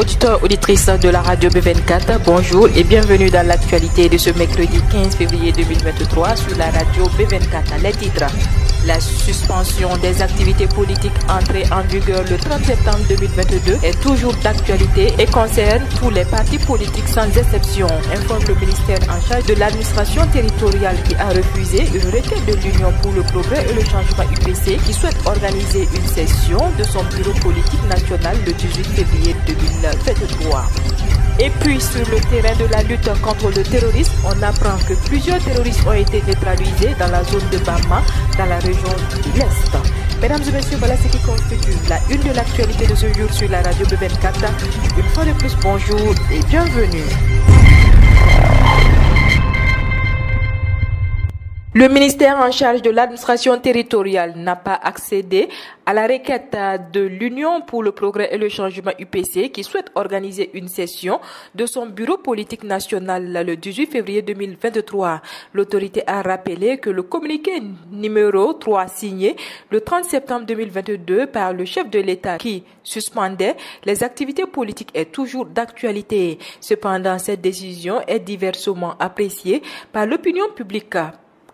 auditeurs, auditrices de la radio B24, bonjour et bienvenue dans l'actualité de ce mercredi 15 février 2023 sur la radio B24. Les titres: la suspension des activités politiques entrée en vigueur le 30 septembre 2022 est toujours d'actualité et concerne tous les partis politiques sans exception, informe le ministère en charge de l'administration territoriale qui a refusé une requête de l'Union pour le progrès et le changement UPC qui souhaite organiser une session de son bureau politique national le 18 février 2023. Et puis, sur le terrain de la lutte contre le terrorisme, on apprend que plusieurs terroristes ont été neutralisés dans la zone de Bama, dans la région de l'Est. Mesdames et messieurs, voilà ce qui constitue la une de l'actualité de ce jour sur la radio B24. Une fois de plus, bonjour et bienvenue. Le ministère en charge de l'administration territoriale n'a pas accédé à la requête de l'Union pour le progrès et le changement UPC qui souhaite organiser une session de son bureau politique national le 18 février 2023. L'autorité a rappelé que le communiqué numéro 3 signé le 30 septembre 2022 par le chef de l'État qui suspendait les activités politiques est toujours d'actualité. Cependant, cette décision est diversement appréciée par l'opinion publique,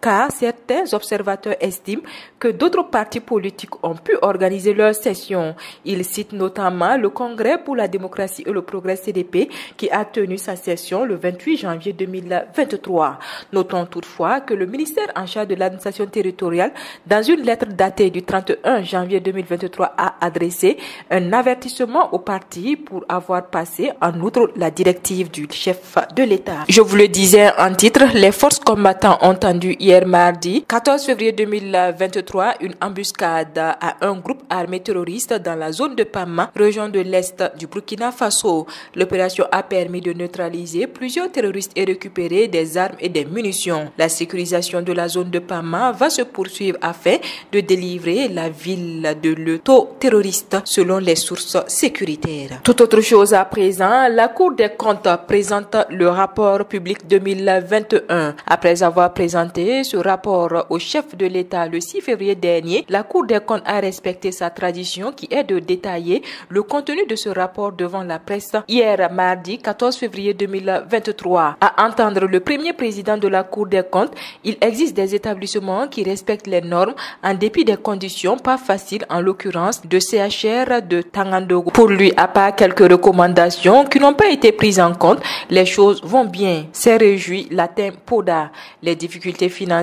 car certains observateurs estiment que d'autres partis politiques ont pu organiser leur session. Ils citent notamment le Congrès pour la démocratie et le progrès CDP qui a tenu sa session le 28 janvier 2023. Notons toutefois que le ministère en charge de l'administration territoriale, dans une lettre datée du 31 janvier 2023, a adressé un avertissement aux partis pour avoir passé en outre la directive du chef de l'État. Je vous le disais en titre, les forces combattantes ont tendu hier mardi 14 février 2023 une embuscade à un groupe armé terroriste dans la zone de Pama, région de l'Est du Burkina Faso. L'opération a permis de neutraliser plusieurs terroristes et récupérer des armes et des munitions. La sécurisation de la zone de Pama va se poursuivre afin de délivrer la ville de l'auto-terroriste selon les sources sécuritaires. Toute autre chose à présent, la Cour des comptes présente le rapport public 2021. Après avoir présenté ce rapport au chef de l'État le 6 février dernier, la Cour des comptes a respecté sa tradition qui est de détailler le contenu de ce rapport devant la presse hier mardi 14 février 2023. À entendre le premier président de la Cour des comptes, il existe des établissements qui respectent les normes en dépit des conditions pas faciles, en l'occurrence de CHR de Tangandogo. Pour lui, à part quelques recommandations qui n'ont pas été prises en compte, les choses vont bien. C'est réjoui Latin Poda. Les difficultés financières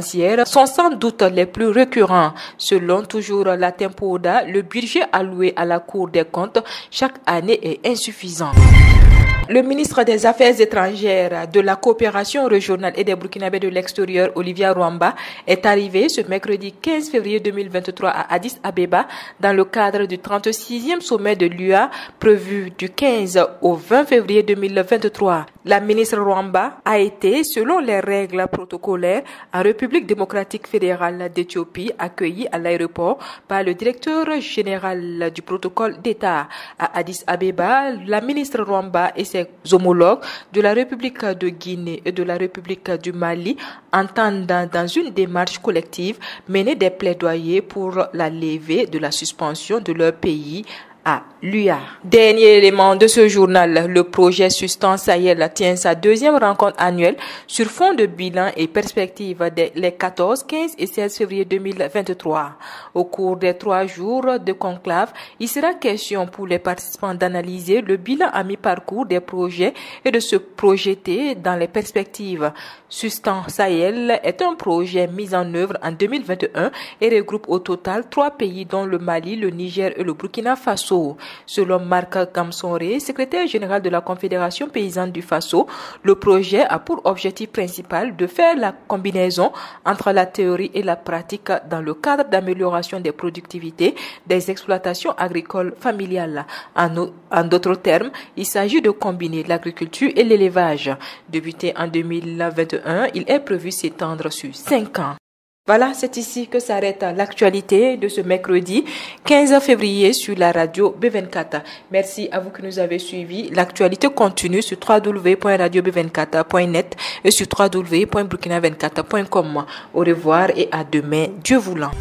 sont sans doute les plus récurrents. Selon toujours la Tempoda, le budget alloué à la Cour des comptes chaque année est insuffisant. Le ministre des Affaires étrangères, de la coopération régionale et des Burkinabés de l'extérieur, Olivier Rwamba, est arrivé ce mercredi 15 février 2023 à Addis Abeba dans le cadre du 36e sommet de l'UA prévu du 15 au 20 février 2023. La ministre Rwamba a été, selon les règles protocolaires, en République démocratique fédérale d'Éthiopie, accueillie à l'aéroport par le directeur général du protocole d'État. À Addis Abeba, la ministre Rwamba et ses homologues de la République de Guinée et de la République du Mali entendent dans une démarche collective mener des plaidoyers pour la levée de la suspension de leur pays à l'UA. Dernier élément de ce journal, le projet Sustan Sahel tient sa deuxième rencontre annuelle sur fond de bilan et perspective les 14, 15 et 16 février 2023. Au cours des 3 jours de conclave, il sera question pour les participants d'analyser le bilan à mi-parcours des projets et de se projeter dans les perspectives. Sustan Sahel est un projet mis en œuvre en 2021 et regroupe au total 3 pays dont le Mali, le Niger et le Burkina Faso. Selon Marc Gamsonré, secrétaire général de la Confédération paysanne du Faso, le projet a pour objectif principal de faire la combinaison entre la théorie et la pratique dans le cadre d'amélioration des productivités des exploitations agricoles familiales. En d'autres termes, il s'agit de combiner l'agriculture et l'élevage. Débuté en 2021, il est prévu s'étendre sur 5 ans. Voilà, c'est ici que s'arrête l'actualité de ce mercredi 15 février sur la radio B24. Merci à vous qui nous avez suivis. L'actualité continue sur www.radiob24.net et sur www.burkina24.com. Au revoir et à demain, Dieu voulant.